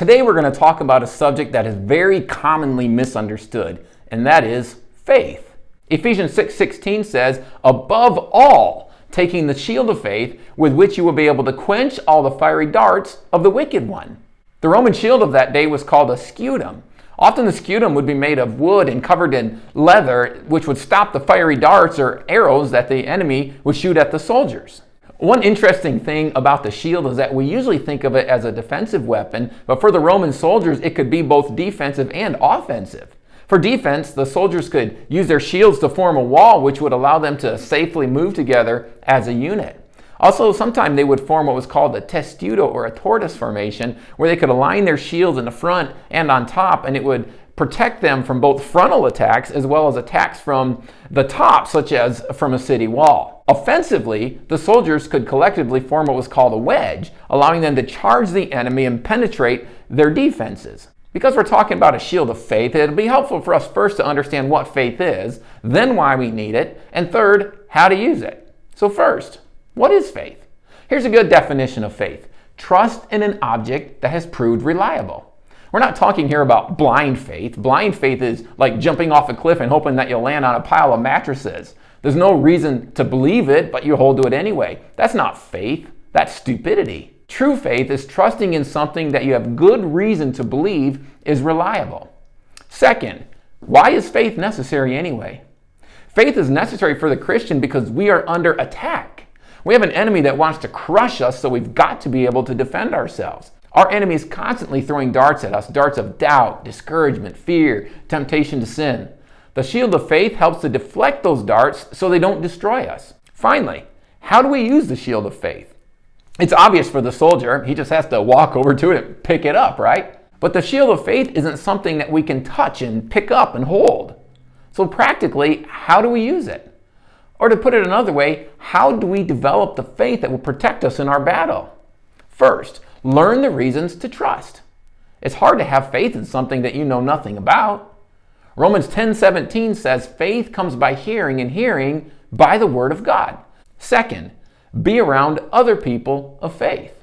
Today we're going to talk about a subject that is very commonly misunderstood, and that is faith. Ephesians 6:16 says, above all, taking the shield of faith with which you will be able to quench all the fiery darts of the wicked one. The Roman shield of that day was called a scutum. Often the scutum would be made of wood and covered in leather, which would stop the fiery darts or arrows that the enemy would shoot at the soldiers. One interesting thing about the shield is that we usually think of it as a defensive weapon, but for the Roman soldiers, it could be both defensive and offensive. For defense, the soldiers could use their shields to form a wall, which would allow them to safely move together as a unit. Also, sometimes they would form what was called a testudo or a tortoise formation, where they could align their shields in the front and on top, and it would protect them from both frontal attacks as well as attacks from the top, such as from a city wall. Offensively, the soldiers could collectively form what was called a wedge, allowing them to charge the enemy and penetrate their defenses. Because we're talking about a shield of faith, it'll be helpful for us first to understand what faith is, then why we need it, and third, how to use it. So first, what is faith? Here's a good definition of faith. Trust in an object that has proved reliable. We're not talking here about blind faith. Blind faith is like jumping off a cliff and hoping that you'll land on a pile of mattresses. There's no reason to believe it, but you hold to it anyway. That's not faith. That's stupidity. True faith is trusting in something that you have good reason to believe is reliable. Second, why is faith necessary anyway? Faith is necessary for the Christian because we are under attack. We have an enemy that wants to crush us, so we've got to be able to defend ourselves. Our enemy is constantly throwing darts at us, darts of doubt, discouragement, fear, temptation to sin. The shield of faith helps to deflect those darts so they don't destroy us. Finally, how do we use the shield of faith? It's obvious for the soldier. He just has to walk over to it and pick it up, right? But the shield of faith isn't something that we can touch and pick up and hold. So practically, how do we use it? Or to put it another way, how do we develop the faith that will protect us in our battle? First, learn the reasons to trust. It's hard to have faith in something that you know nothing about. Romans 10:17 says faith comes by hearing, and hearing by the word of God. Second, be around other people of faith.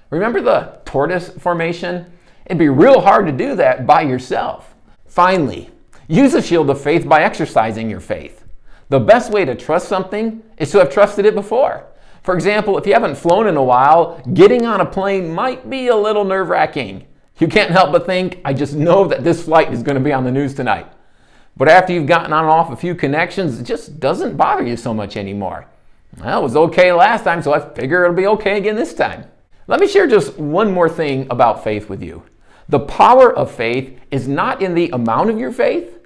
Remember the tortoise formation? It'd be real hard to do that by yourself. Finally, use the shield of faith by exercising your faith. The best way to trust something is to have trusted it before. For example, if you haven't flown in a while, getting on a plane might be a little nerve-wracking. You can't help but think, I just know that this flight is going to be on the news tonight. But after you've gotten on and off a few connections, it just doesn't bother you so much anymore. Well, it was okay last time, so I figure it'll be okay again this time. Let me share just one more thing about faith with you. The power of faith is not in the amount of your faith,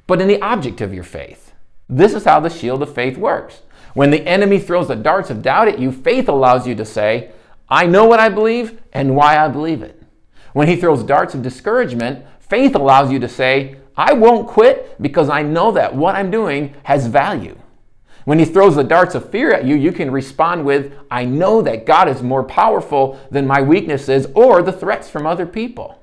but in the object of your faith. This is how the shield of faith works. When the enemy throws the darts of doubt at you, faith allows you to say, I know what I believe and why I believe it. When he throws darts of discouragement, faith allows you to say, I won't quit because I know that what I'm doing has value. When he throws the darts of fear at you, you can respond with, I know that God is more powerful than my weaknesses or the threats from other people.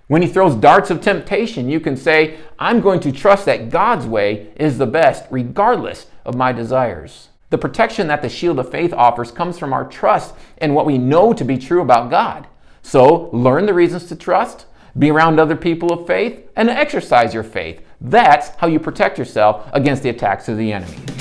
When he throws darts of temptation, you can say, I'm going to trust that God's way is the best, regardless of my desires. The protection that the shield of faith offers comes from our trust in what we know to be true about God. So, learn the reasons to trust, be around other people of faith, and exercise your faith. That's how you protect yourself against the attacks of the enemy.